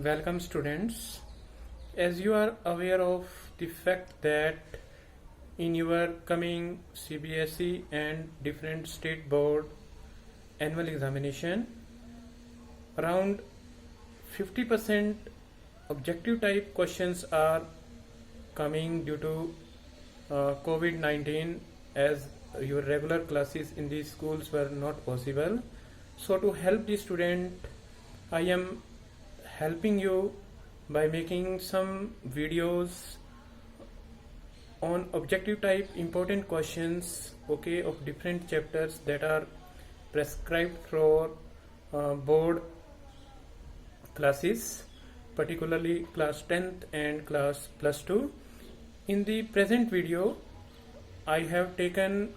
Welcome students. As you are aware of the fact that in your coming CBSE and different state board annual examination, around 50% objective type questions are coming due to COVID-19, as your regular classes in these schools were not possible. So to help the student, I am helping you by making some videos on objective type important questions, okay, of different chapters that are prescribed for board classes, particularly class 10th and class plus 2. In the present video, I have taken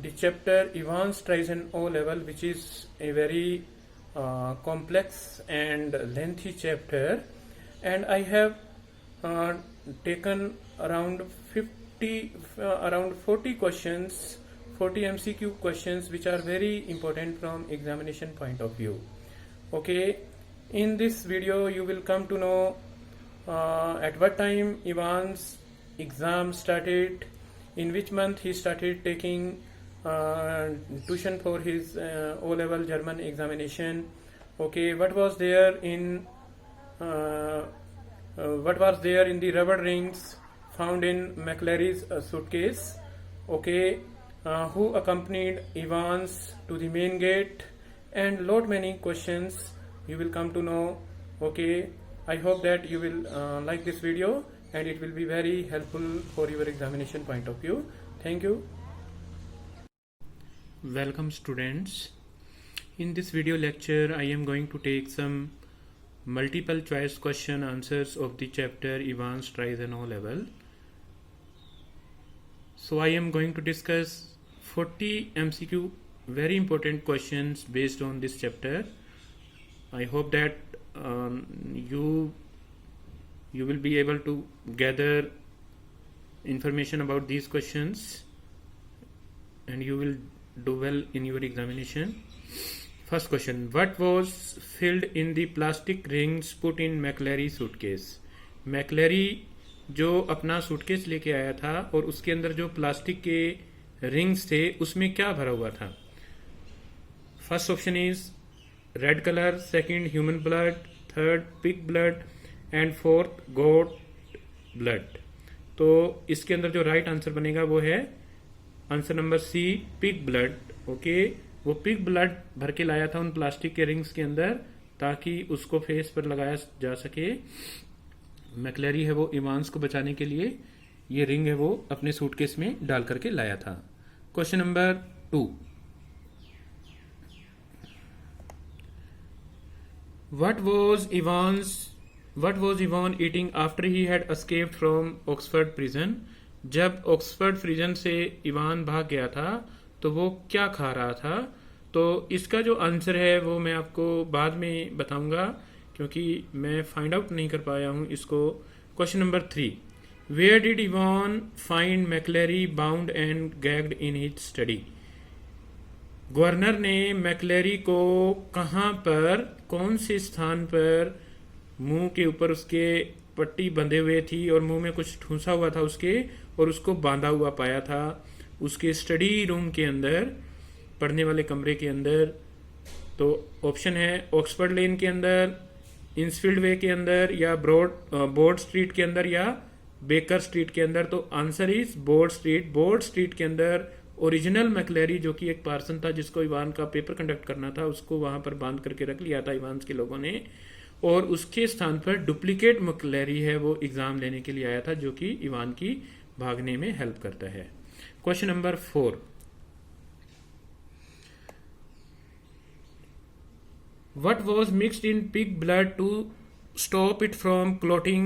the chapter Evans Streisand O level, which is a very complex and lengthy chapter, and I have taken around 40 questions, 40 MCQ questions, which are very important from examination point of view. Okay, in this video you will come to know at what time Evans exam started, in which month he started taking tuition for his O-level German examination. Okay, what was there in the rubber rings found in McLary's suitcase. Okay, who accompanied Evans to the main gate, and lot many questions you will come to know. Okay, I hope that you will like this video and it will be very helpful for your examination point of view. Thank you. Welcome students. In this video lecture I am going to take some multiple choice question answers of the chapter Evans Streisand O level. So I am going to discuss 40 MCQ very important questions based on this chapter. I hope that you will be able to gather information about these questions and you will do well in your examination. First question: what was filled in the plastic rings put in McLary suitcase? McLary जो अपना suitcase लेके आया था और उसके अंदर जो plastic के रिंग्स थे उसमें क्या भरा हुआ था? First option is red colour, second human blood, third pig blood and fourth goat blood. तो इसके अंदर जो राइट आंसर बनेगा वो है answer number C, pig blood. Okay, वो पिग ब्लड भर के लाया था उन प्लास्टिक के रिंग्स के अंदर ताकि उसको फेस पर लगाया जा सके. मैक्लैरी है वो इवांस को बचाने के लिए ये रिंग है वो अपने सूटकेस में डाल करके लाया था. Question number 2: What was Ivan eating after he had escaped from Oxford prison? जब ऑक्सफर्ड प्रिजन से इवान भाग गया था तो वो क्या खा रहा था? तो इसका जो आंसर है वो मैं आपको बाद में बताऊंगा क्योंकि मैं फाइंड आउट नहीं कर पाया हूं इसको. Question number 3: where did Evan find McLeery bound and gagged in his study? Governor ने मैक्लैरी को कहां पर, कौन से स्थान पर मुंह के ऊपर उसके पट्टी बंधे हुए थी और मुंह में कुछ ठूंसा हुआ था उसके और उसको बांधा हुआ पाया था? उसके स्टडी रूम के अंदर, पढ़ने वाले कमरे के अंदर. तो ऑप्शन है ऑक्सफोर्ड लेन के अंदर, इंसफील्ड वे के अंदर, या बोर्ड स्ट्रीट के अंदर, या बेकर स्ट्रीट के अंदर. तो answer is board street. Board street के अंदर ओरिजिनल मैक्लैरी जो कि एक पार्सन था जिसको इवान का पेपर कंडक्ट करना था उसको वहां पर बांध करके रख लिया था इवान्स के लोगों ने, और उसके स्थान पर डुप्लीकेट मैक्लैरी है वो एग्जाम लेने के लिए आया था जो कि इवान की भागने में हेल्प करता है. Question number 4: What was mixed in pig blood to stop it from clotting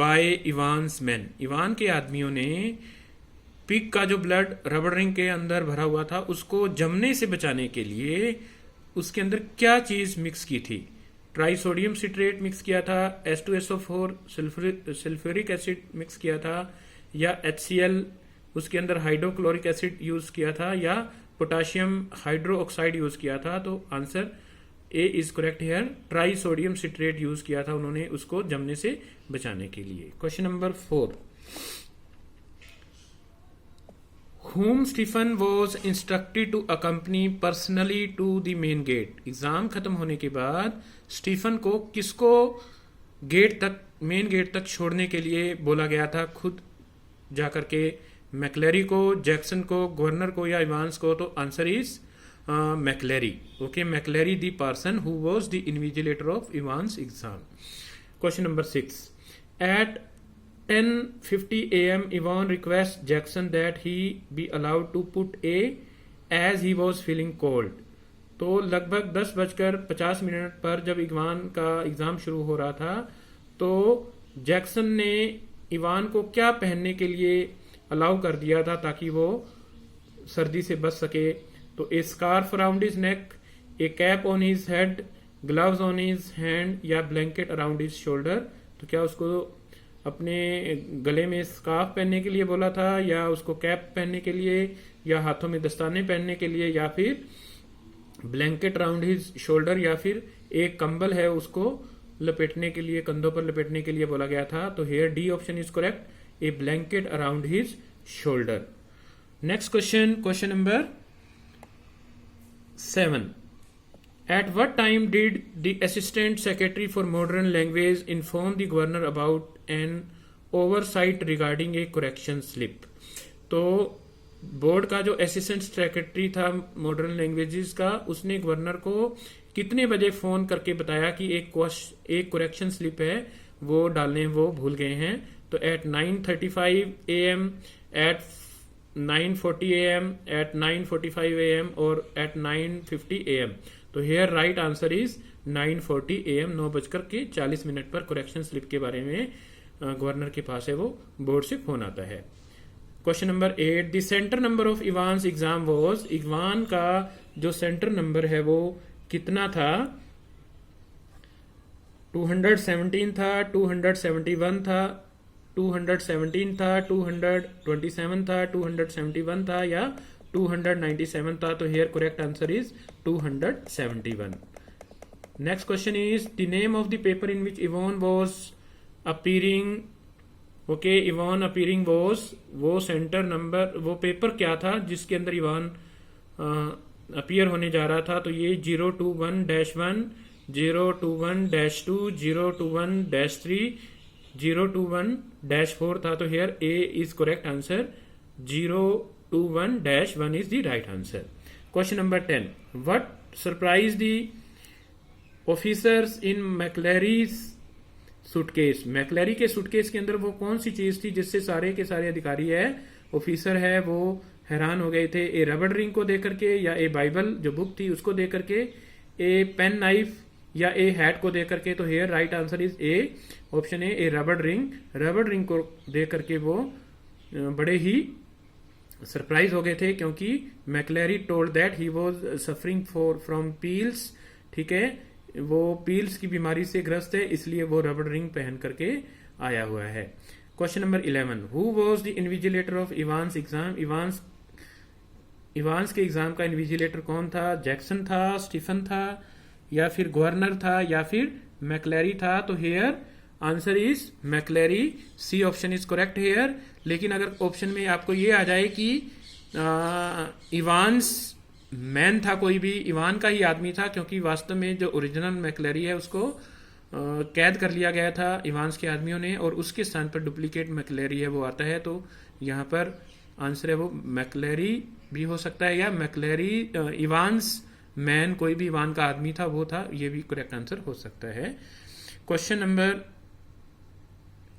by Ivan's men? Ivan के आदमियों ने पिग का जो ब्लड रबर रिंग के अंदर भरा हुआ था उसको जमने से बचाने के लिए उसके अंदर क्या चीज मिक्स की थी? ट्राइसोडियम सिट्रेट मिक्स किया था, H2SO4 सल्फ्यूरिक एसिड मिक्स किया था, या HCl उसके अंदर हाइड्रोक्लोरिक एसिड यूज किया था, या पोटाशियम हाइड्रो ऑक्साइड यूज किया था? तो answer A is correct hair. Try sodium citrate use किया था उन्होंने उसको जमने से बचाने के लिए। Question number 4, whom Stephen was instructed to accompany personally to the main gate। Exam खत्म होने के बाद स्टीफन को किसको गेट तक, मेन गेट तक छोड़ने के लिए बोला गया था खुद जाकर के? मैक्लेरी को, जैक्सन को, गवर्नर को या इवांस को? तो answer is McLeery. Okay, McLeery the person who was the invigilator of Evans exam. Question number 6, at 10:50 a.m. Ivan requests Jackson that he be allowed to put A as he was feeling cold। तो लगभग 10:50 पर जब Ivan का exam शुरू हो रहा था तो जैक्सन ने इवान को क्या पहनने के लिए अलाउ कर दिया था ताकि वो सर्दी से बच सके? तो a scarf around his neck, a cap on his head, gloves on his hand या ब्लैंकेट अराउंड हिज शोल्डर। तो क्या उसको अपने गले में स्कार्फ पहनने के लिए बोला था, या उसको कैप पहनने के लिए, या हाथों में दस्ताने पहनने के लिए, या फिर ब्लैंकेट अराउंड हिज शोल्डर, या फिर एक कंबल है उसको लपेटने के लिए, कंधों पर लपेटने के लिए बोला गया था? तो here D option is correct, a blanket around his shoulder. Next question, question number 7, at what time did the assistant secretary for modern language inform the governor about an oversight regarding a correction slip? तो board का जो assistant secretary था modern languages का, उसने governor को कितने बजे phone करके बताया कि एक करेक्शन स्लिप है वो डालने वो भूल गए हैं? तो at 9:35 AM, at 9:40 AM, at 9:45 AM और एट 9:50 AM। तो here right answer is 9:40 AM, 9:40 पर करेक्शन स्लिप के बारे में गवर्नर के पास है वो बोर्ड से फोन आता है। Question number 8, the centre number of Evans exam was. Ivan का जो सेंटर नंबर है वो कितना था? 217 था, 271 था, 217 था, 227 था, 271 था या 297 था? तो here correct answer is 271। Next question is the name of the paper in which Evan was appearing. Okay, Evan appearing was, वो सेंटर नंबर, वो पेपर क्या था जिसके अंदर इवान अपीयर होने जा रहा था? तो ये 021-1, 021-2, 021-3, 021-4 था। तो here A is correct answer, 021-1 is the right answer. Question number 10. What surprised the officers in McLary's suitcase? McLary के सूटकेस के अंदर वो कौन सी चीज थी जिससे सारे के सारे अधिकारी है, ऑफिसर है, वो हैरान हो गए थे? ए रबड़ रिंग को देख करके, या ए बाइबल जो बुक थी उसको देख करके, ए पेन नाइफ या ए हैट को देख करके? तो here right answer is A, option A rubber ring. रबड़ रिंग को देख करके वो बड़े ही सरप्राइज हो गए थे क्योंकि McLeery told that he was suffering from piles. ठीक है, वो पील्स की बीमारी से ग्रस्त है, इसलिए वो रबड़ रिंग पहन करके आया हुआ है। Question number 11, who was the invigilator of Evans exam? Evans के एग्जाम का इन्विजिलेटर कौन था? जैक्सन था, स्टीफन था, या फिर गवर्नर था, या फिर मैक्लेरी था? तो here answer is McLeery, C option is correct here. लेकिन अगर ऑप्शन में आपको ये आ जाए कि इवान्स मैन था, कोई भी इवान का ही आदमी था, क्योंकि वास्तव में जो ओरिजिनल मैक्लेरी है उसको कैद कर लिया गया था इवान्स के आदमियों ने, और उसके स्थान पर डुप्लीकेट मैक्लेरी है वो आता है। तो यहाँ पर आंसर है वो मैक्लेरी भी हो सकता है, या मैक्लेरी इवान्स मैन, कोई भी इवान का आदमी था वो था, ये भी करेक्ट आंसर हो सकता है। Question number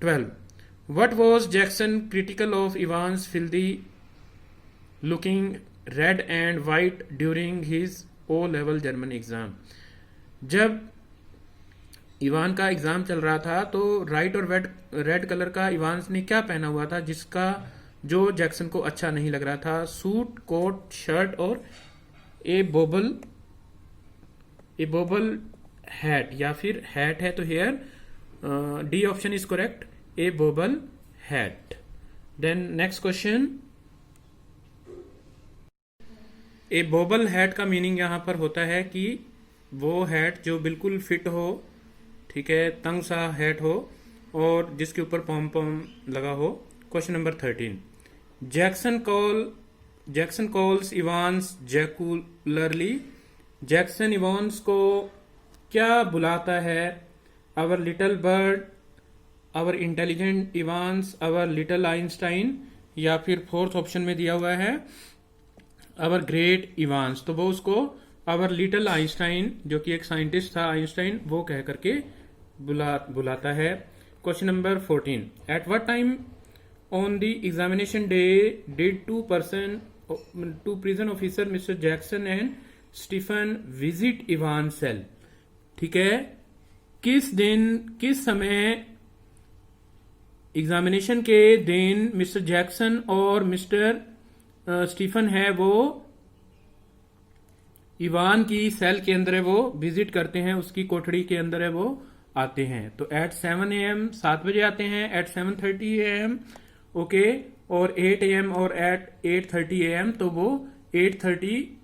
12, what was Jackson critical of Ivan's filthy looking red and white during his O-level German exam? जब इवान का एग्जाम चल रहा था तो राइट और रेड कलर का इवान ने क्या पहना हुआ था जिसका जो जैक्सन को अच्छा नहीं लग रहा था? सूट, कोट, शर्ट और ए बोबल हैट, या फिर हैट है तो here D option is correct, a bobble hat. Then next question, a bobble hat का मीनिंग यहां पर होता है कि वो हैट जो बिल्कुल फिट हो, ठीक है, तंग सा हैट हो और जिसके ऊपर पॉम पॉम लगा हो। Question number 13, Jackson calls Evans jocularly. Jackson Evans को क्या बुलाता है? Our little bird, our intelligent Evans, our little Einstein, या फिर फोर्थ ऑप्शन में दिया हुआ है आवर ग्रेट इवांस। तो वो उसको आवर लिटिल आइंस्टाइन, जो कि एक साइंटिस्ट था आइंस्टाइन, वो कह करके बुलाता है। Question number 14, at what time on the examination day did two prison officer Mister Jackson and Stephen visit Evan cell? ठीक है, किस दिन, किस समय एग्जामिनेशन के दिन मिस्टर जैक्सन और मिस्टर स्टीफन है वो इवान की सेल के अंदर है वो विजिट करते हैं, उसकी कोठड़ी के अंदर है वो आते हैं। तो एट 7 AM 7 बजे आते हैं, एट 7:30 AM, ओके, और 8 AM और एट 8:30 AM, तो वो 8:30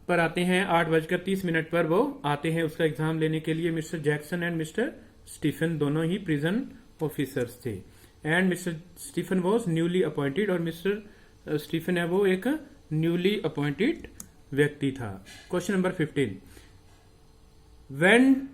पर आते हैं, 8:30 पर वो आते हैं उसका एग्जाम लेने के लिए। Mister Jackson and Mister Stephen दोनों ही प्रिजन ऑफिसर्स थे, and Mister Stephen was newly appointed, और मिस्टर स्टीफन है वो एक न्यूली अपॉइंटेड व्यक्ति था। Question number 15, when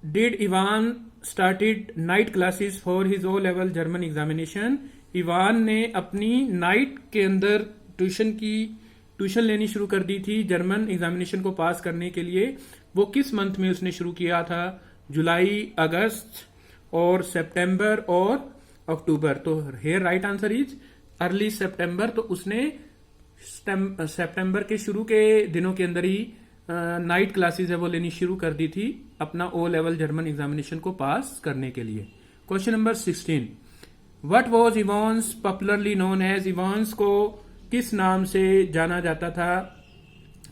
did Evan started night classes for his O level German examination? Evan ने अपनी नाइट के अंदर ट्यूशन लेनी शुरू कर दी थी जर्मन एग्जामिनेशन को पास करने के लिए। वो किस मंथ में उसने शुरू किया था? जुलाई, अगस्त और सितंबर और अक्टूबर। तो here right answer is early September. तो उसने सितंबर के शुरू के दिनों के अंदर ही नाइट क्लासेस है वो लेनी शुरू कर दी थी अपना ओ लेवल जर्मन एग्जामिनेशन को पास करने के लिए। Question number 16, what was Evans popularly known as? Evans को किस नाम से जाना जाता था?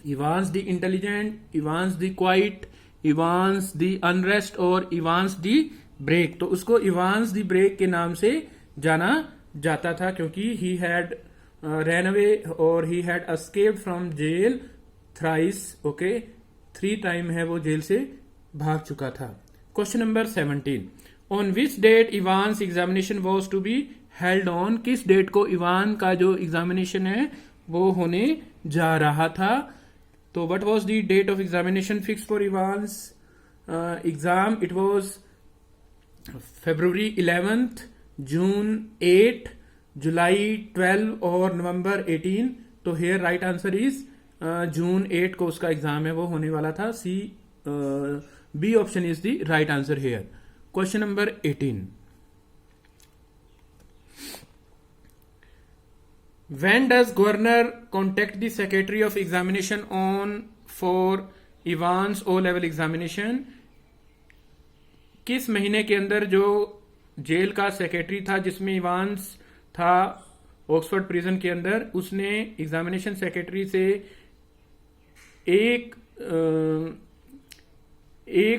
Evans the intelligent, Evans the quiet, Evans the unrest और इवांस द ब्रेक। तो उसको इवांस द ब्रेक के नाम से जाना जाता था क्योंकि ही हैड रैन अवे और he had escaped from jail thrice, okay, 3 time है वो जेल से भाग चुका था। Question number 17, on which date Evans examination was to be held on? किस डेट को इवान का जो एग्जामिनेशन है वो होने जा रहा था? तो what was the date of examination fix for Evans exam? It was February 11th, June 8, July 12 और नवंबर 18। तो here right answer is June 8 को उसका एग्जाम है वो होने वाला था। B option is the right answer here. Question number 18, when does governor contact the secretary of examination on for Ivan's O level examination? किस महीने के अंदर जो जेल का सेक्रेटरी था जिसमें इवांस था ऑक्सफोर्ड प्रिजन के अंदर, उसने एग्जामिनेशन सेक्रेटरी से एक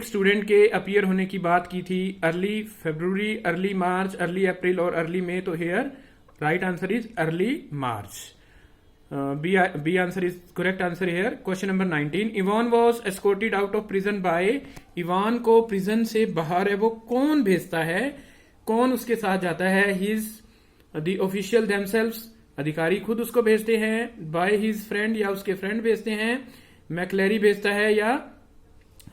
स्टूडेंट के अपीयर होने की बात की थी? Early February, early March, early April और अर्ली मई। तो here right answer is early March. B answer is correct answer here. Question number 19, Evan was escorted out of prison by? Evan को prison से बाहर है वो कौन भेजता है? कौन उसके साथ जाता है? हिज द ऑफिशियल देमसेल्व्स, अधिकारी खुद उसको भेजते हैं, बाय हिज फ्रेंड या उसके फ्रेंड भेजते हैं, मैक्लेरी भेजता है, या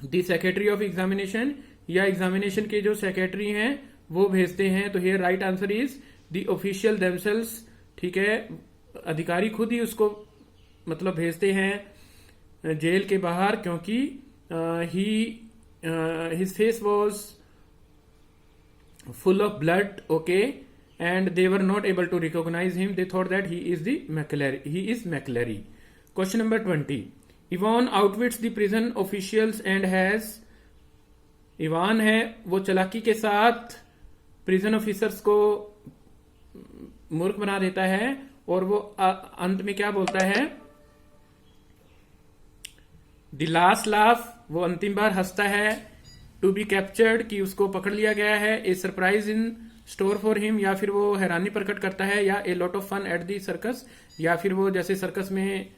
द सेक्रेटरी ऑफ एग्जामिनेशन या एग्जामिनेशन के जो सेक्रेटरी हैं वो भेजते हैं? तो here right answer is the official themselves. ठीक है, अधिकारी खुद ही उसको मतलब भेजते हैं जेल के बाहर क्योंकि his face was full of blood, okay, and they were not able to recognise him, they thought that he is McLeery. Question number 20, Evan outwits the prison officials and has? Evan है वो चालाकी के साथ prison officers को मूर्ख बना देता है और वो अंत में क्या बोलता है? द लास्ट लाफ, वो अंतिम बार हंसता है। टू बी कैप्चर्ड, कि उसको पकड़ लिया गया है। A surprise in store for him, या फिर वो हैरानी प्रकट करता है, या a lot of fun at the circus, या फिर वो जैसे सर्कस में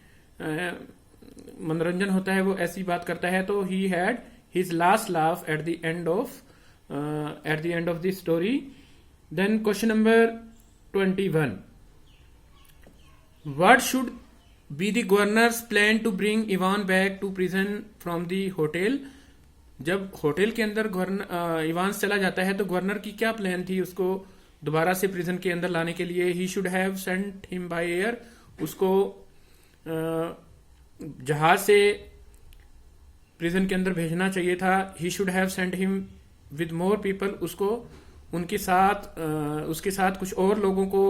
मनोरंजन होता है वो ऐसी बात करता है, तो he had his last laugh at the end of the story. Then question number 21, what should be the governor's plan to bring Evan back to prison from the hotel. जब होटल के अंदर इवान चला जाता है तो governor की क्या plan थी उसको दोबारा से प्रिजन के अंदर लाने के लिए। He should have sent him by air, उसको जहाज से प्रिजन के अंदर भेजना चाहिए था। He should have sent him with more people, उसको उसके साथ कुछ और लोगों को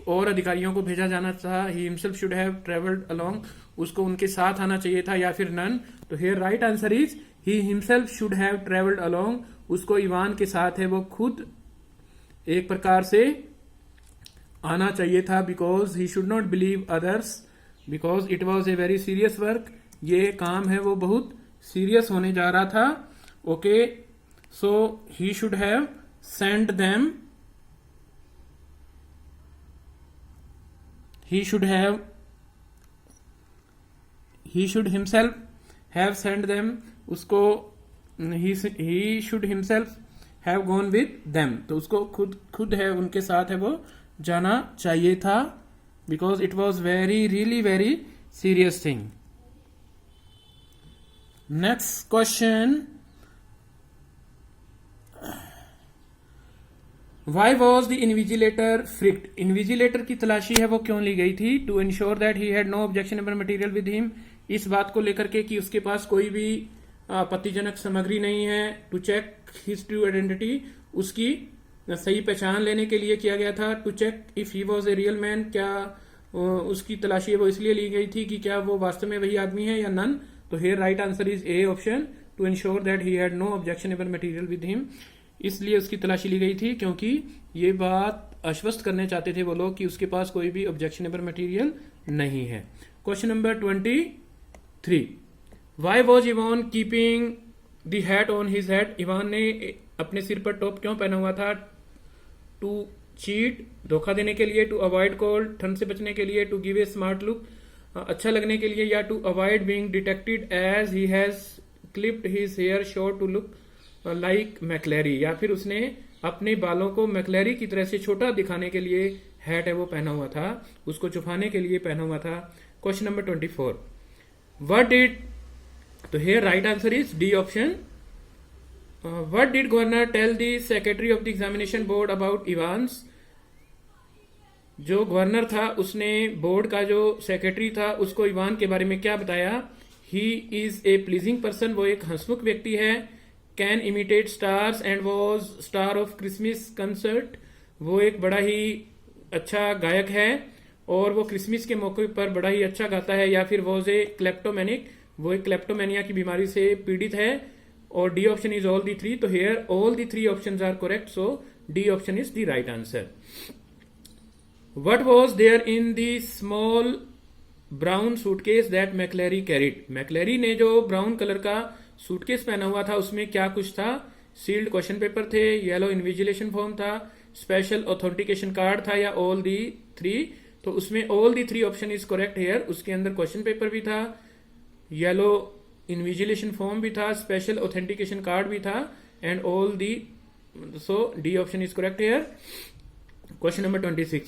और अधिकारियों को भेजा जाना था। He himself should have travelled along, उसको उनके साथ आना चाहिए था, या फिर नन। तो here right answer is he himself should have travelled along, उसको इवान के साथ है वो खुद एक प्रकार से आना चाहिए था। Because he should not believe others, because it was a very serious work, ये काम है वो बहुत सीरियस होने जा रहा था। Okay, so he should have sent them, he should himself have sent them, उसको he should himself have gone with them, तो उसको खुद है उनके साथ है वो जाना चाहिए था, because it was really very serious thing. Next question, Why was the invigilator frisked? Invigilator की तलाशी है वो क्यों ली गई थी? To ensure that he had no objectionable material with him, इस बात को लेकर के कि उसके पास कोई भी आपत्तिजनक सामग्री नहीं है। To check his true identity, उसकी सही पहचान लेने के लिए किया गया था। To check if he was a real man, क्या उसकी तलाशी वो इसलिए ली गई थी कि क्या वो वास्तव में वही आदमी है या नन। तो here right answer is A option, to ensure that he had no objectionable material with him, इसलिए उसकी तलाशी ली गई थी क्योंकि ये बात आश्वस्त करने चाहते थे वो लोग कि उसके पास कोई भी ऑब्जेक्शनेबल मटेरियल नहीं है। Question number 23, why was Ivan keeping the hat on his head, Ivan ने अपने सिर पर टॉप क्यों पहना हुआ था? टू चीट, धोखा देने के लिए। टू अवॉइड कोल्ड, ठंड से बचने के लिए। To give a smart look, अच्छा लगने के लिए। या to avoid being detected as he has clipped his hair short to look like McLeery, या फिर उसने अपने बालों को मैकलैरी की तरह से छोटा दिखाने के लिए हैट है वो पहना हुआ था, उसको छुपाने के लिए पहना हुआ था। क्वेश्चन नंबर 24, व्हाट डिड, तो here right answer is D option, what did governor tell the secretary of the examination board about Evans, जो गवर्नर था उसने बोर्ड का जो सेक्रेटरी था उसको इवान के बारे में क्या बताया? He is a pleasing person, वो एक हंसमुख व्यक्ति है। Can imitate stars and was star of Christmas concert, वो एक बड़ा ही अच्छा गायक है और वो क्रिसमस के मौके पर बड़ा ही अच्छा गाता है। या फिर वॉज ए क्लेप्टोमैनिक, वो एक क्लेप्टोमेनिया की बीमारी से पीड़ित है। और D option is all the three, तो here all the three options are correct, so D option is the right answer. What was there in the small brown suitcase that McLeery carried, McLeery ने जो brown colour का suitcase पहना हुआ था उसमें क्या कुछ था? सील्ड क्वेश्चन पेपर थे, येलो इन्विजिलेशन फॉर्म था, स्पेशल ऑथेंटिकेशन कार्ड था, या ऑल दी थ्री। तो उसमें all the three option is correct here, उसके अंदर क्वेश्चन पेपर भी था, येलो इन्विजिलेशन फॉर्म भी था, स्पेशल ऑथेंटिकेशन कार्ड भी था, and all the, so D option is correct here. Question number 26,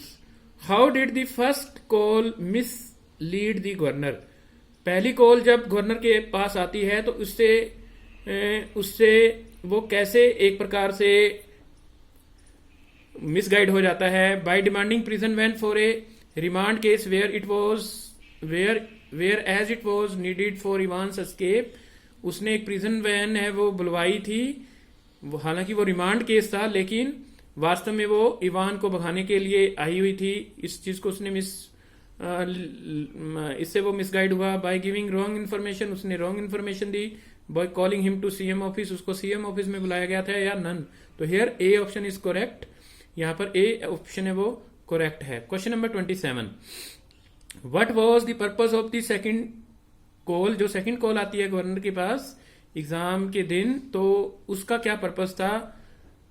how did the first call miss lead the governor, पहली call जब गवर्नर के पास आती है तो उससे वो कैसे एक प्रकार से मिसगाइड हो जाता है? By demanding prison van for a remand case whereas it was needed for Evans escape, उसने एक प्रिजन वैन है वो बुलवाई थी, हालांकि वो रिमांड केस था लेकिन वास्तव में वो इवान को भगाने के लिए आई हुई थी। इस चीज को उसने इससे वो मिसगाइड हुआ। बाय गिविंग रॉन्ग इन्फॉर्मेशन, उसने रॉन्ग इन्फॉर्मेशन दी। By calling him to CM office, उसको सीएम ऑफिस में बुलाया गया था, या नन। तो here A option is correct, यहाँ पर ए ऑप्शन है वो करेक्ट है। Question number 27, what was the purpose of the second call, जो सेकंड कॉल आती है गवर्नर के पास एग्जाम के दिन, तो उसका क्या पर्पस था?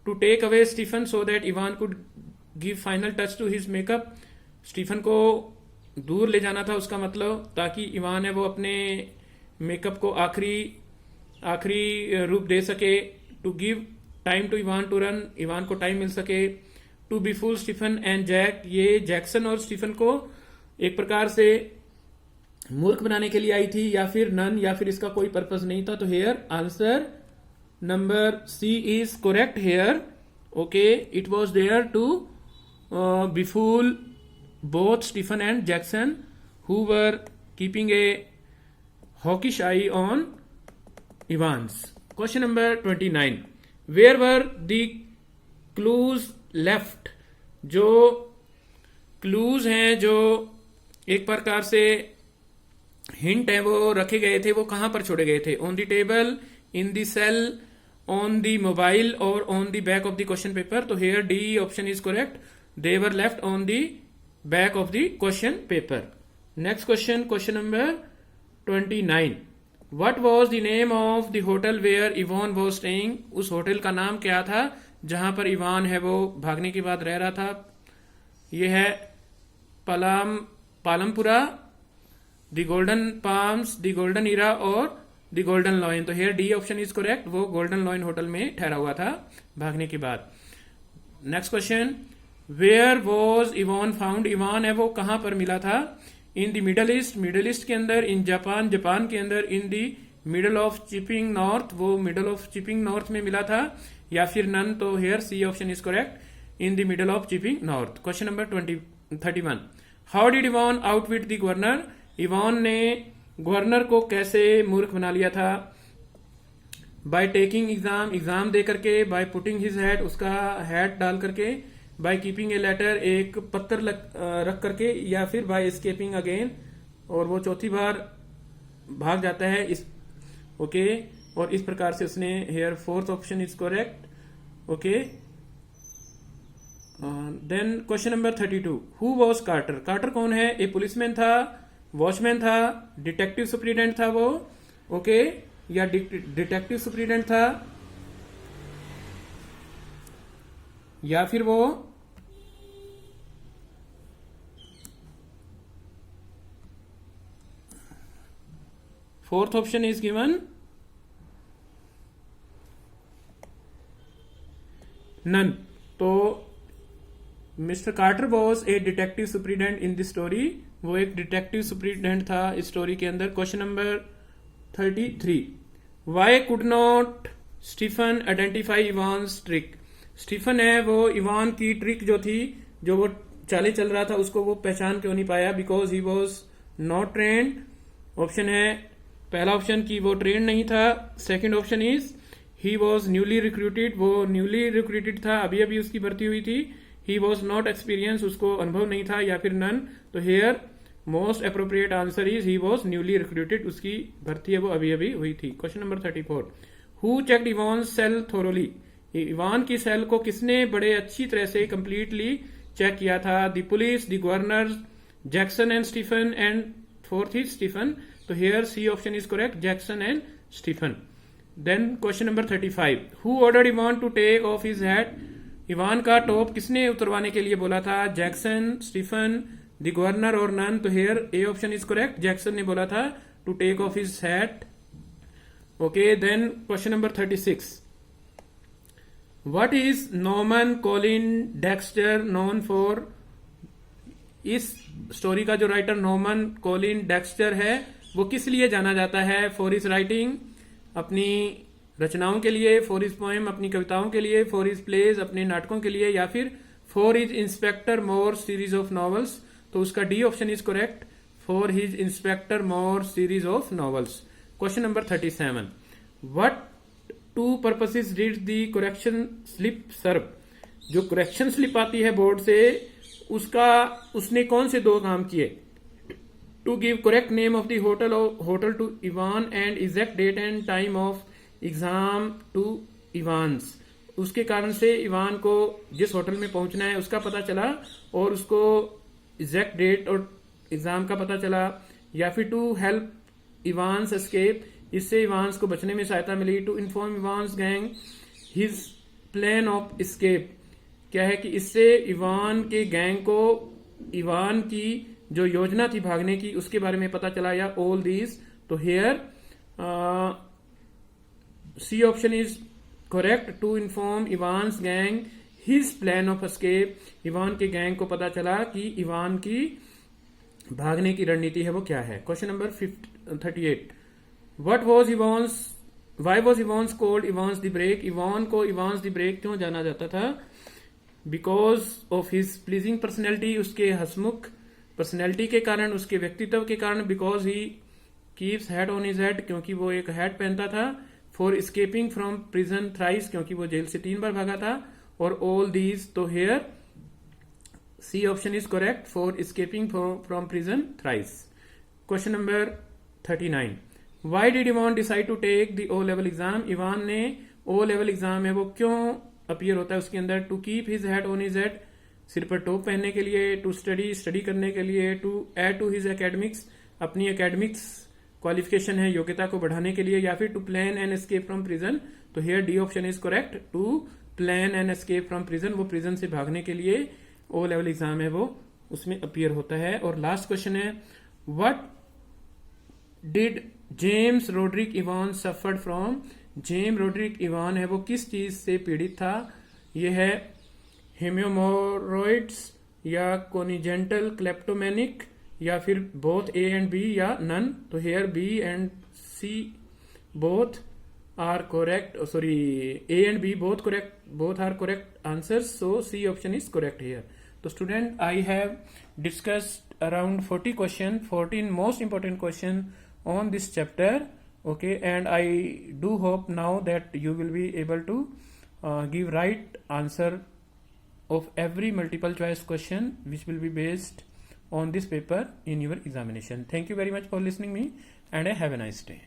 To take away Stephen so that Evan could give final touch to his makeup, Stephen को दूर ले जाना था उसका मतलब, ताकि इवान है वो अपने मेकअप को आखिरी आखिरी रूप दे सके। To give time to Evan to run, Evan को टाइम मिल सके। To befool Stephen and Jack, ये जैक्सन और स्टीफन को एक प्रकार से मूर्ख बनाने के लिए आई थी, या फिर नन, या फिर इसका कोई पर्पस नहीं था। तो here answer number C is correct here. Okay, it was there to befool both Stephen and Jackson, who were keeping a hawkish eye on Evans. Question number 29. Where were the clues left? जो clues हैं, जो एक प्रकार से hint है, वो रखे गए थे, वो कहां पर छोड़े गए थे? On the table, in the cell, on the mobile और on the back of the question paper. तो here D option is correct, they were left on the back of the question paper. Next question, question number 29. What was the name of the hotel where Yvonne was staying? उस hotel का नाम क्या था जहां पर Ivan है वो भागने के बाद रह रहा था? ये है पालमपुरा, the golden palms, the golden era और द गोल्डन लॉयन। तो here D option is correct, वो गोल्डन लॉयन होटल में ठहरा हुआ था भागने के बाद। Next question, where was Evan found? Evan है वो कहां पर मिला था? In the middle east, middle east के अंदर। इन जापान, जापान के अंदर। In the middle of Chipping North, वो मिडल ऑफ चिपिंग नॉर्थ में मिला था, या फिर नन। तो here C option is correct, in the middle of Chipping North. Question number 31. How did Evan outwit the governor? Evan ने governor को कैसे मूर्ख बना लिया था? बाय टेकिंग एग्जाम, एग्जाम दे करके। बाय पुटिंग हिज हैट, उसका हैट डाल करके। बाय कीपिंग ए लेटर, एक पत्थर रख करके। या फिर बाय एस्केपिंग अगेन, और वो चौथी बार भाग जाता है इस। ओके, और इस प्रकार से उसने, here fourth option is correct. Okay, then question number 32. Who was Carter? Carter कौन है? ए पुलिसमैन था, वॉचमैन था, डिटेक्टिव सुप्रिटेंडेंट था वो। ओके, या डिटेक्टिव सुप्रिटेंडेंट था, या फिर वो fourth option is given none. तो mister Carter was a detective superintendent in this story, वो एक डिटेक्टिव सुप्रिटेंडेंट था इस स्टोरी के अंदर। Question number 33. Why could not Stephen identify Evans trick? Stephen है वो इवान की ट्रिक जो थी, जो वो चाले चल रहा था, उसको वो पहचान क्यों नहीं पाया? Because he was not trend. Option है पहला ऑप्शन की वो ट्रेंड नहीं था। Second option is he was newly recruited, वो न्यूली रिक्रूटेड था, अभी अभी उसकी भर्ती हुई थी। ही वॉज नॉट एक्सपीरियंस, उसको अनुभव नहीं था, या फिर नन। तो here most appropriate answer is he was newly recruited, उसकी भर्ती है वो अभी अभी हुई थी। Question number 34. Who checked Evan cell thoroughly? Evan की सेल को किसने बड़े अच्छी तरह से कंप्लीटली चेक किया था? The police, the governor, Jackson and Stephen, and fourth is Stephen. तो here C option is correct, Jackson and Stephen. Then question number 35. Who ordered Evan to take off his hat? Evan का top किसने उतरवाने के लिए बोला था? Jackson, Stephen, the governor और none. तो here A option is correct, Jackson ने बोला था to take off his hat. Okay, then question number 36. What is Norman Colin Dexter known for? इस स्टोरी का जो राइटर नॉर्मन कॉलिन डेक्स्टर है वो किस लिए जाना जाता है? फॉर हिज राइटिंग, अपनी रचनाओं के लिए, फॉर हिज पोएम, अपनी कविताओं के लिए, फॉर हिज प्लेज, अपने नाटकों के लिए, या फिर for his inspector Morse series of novels. तो उसका D option is correct, for his inspector Morse series of novels. Question number 37. What two purposes did the correction slip serve? जो correction slip आती है बोर्ड से, उसका उसने कौन से दो काम किए? To give correct name of the hotel to Evan and exact date and time of exam to Evans. उसके कारण से इवान को जिस होटल में पहुंचना है उसका पता चला, और उसको एग्जैक्ट डेट और एग्जाम का पता चला। या फिर टू हेल्प इवान्स एस्केप, इससे इवान्स को बचने में सहायता मिली। To inform Evans gang his plan of escape, क्या है कि इससे इवान के गैंग को इवान की जो योजना थी भागने की उसके बारे में पता चला, या ऑल दीज। तो here C option is correct, to inform Evans gang his plan of escape. Evan के गैंग को पता चला कि इवान की भागने की रणनीति है वो क्या है। Question number 38, what was Evans, why was Evans called Evans the break. Evan को इवान्स द ब्रेक क्यों जाना जाता था? Because of his pleasing personality, उसके हसमुख पर्सनैलिटी के कारण, उसके व्यक्तित्व के कारण। Because he keeps hat on his head, क्योंकि वो एक हैट पहनता था। For escaping from prison thrice, क्योंकि वो जेल से 3 बार भागा था। और ऑल दीज, तो here C option is correct, for escaping from prison thrice. Question number 39, why did Evan decide to take the O level exam. Evan ने O level exam है वो क्यों अपीयर होता है उसके अंदर? To keep his head on his head, सिर पर टोप पहनने के लिए। टू स्टडी करने के लिए। To add to his academics, अपनी एकेडमिक्स क्वालिफिकेशन है योग्यता को बढ़ाने के लिए। या फिर to plan and escape from prison. तो here D option is correct, to plan and escape from prison. वो प्रिजन से भागने के लिए ओ लेवल एग्जाम है वो उसमें अपीयर होता है। और लास्ट क्वेश्चन है, what did James Roderick Evan suffered from. James Roderick Evan है वो किस चीज से पीड़ित था? ये है हेमियोमोरॉइड्स, या कोनिजेंटल क्लेप्टोमेनिक, या फिर बोथ ए एंड बी, या नन। तो here B and C both are correct, sorry A and B both correct, both are correct answers, so C option is correct here. So student, I have discussed around 40 question, 14 most important question on this chapter, okay, and I do hope now that you will be able to give right answer of every multiple choice question which will be based on this paper in your examination. Thank you very much for listening me, and have a nice day.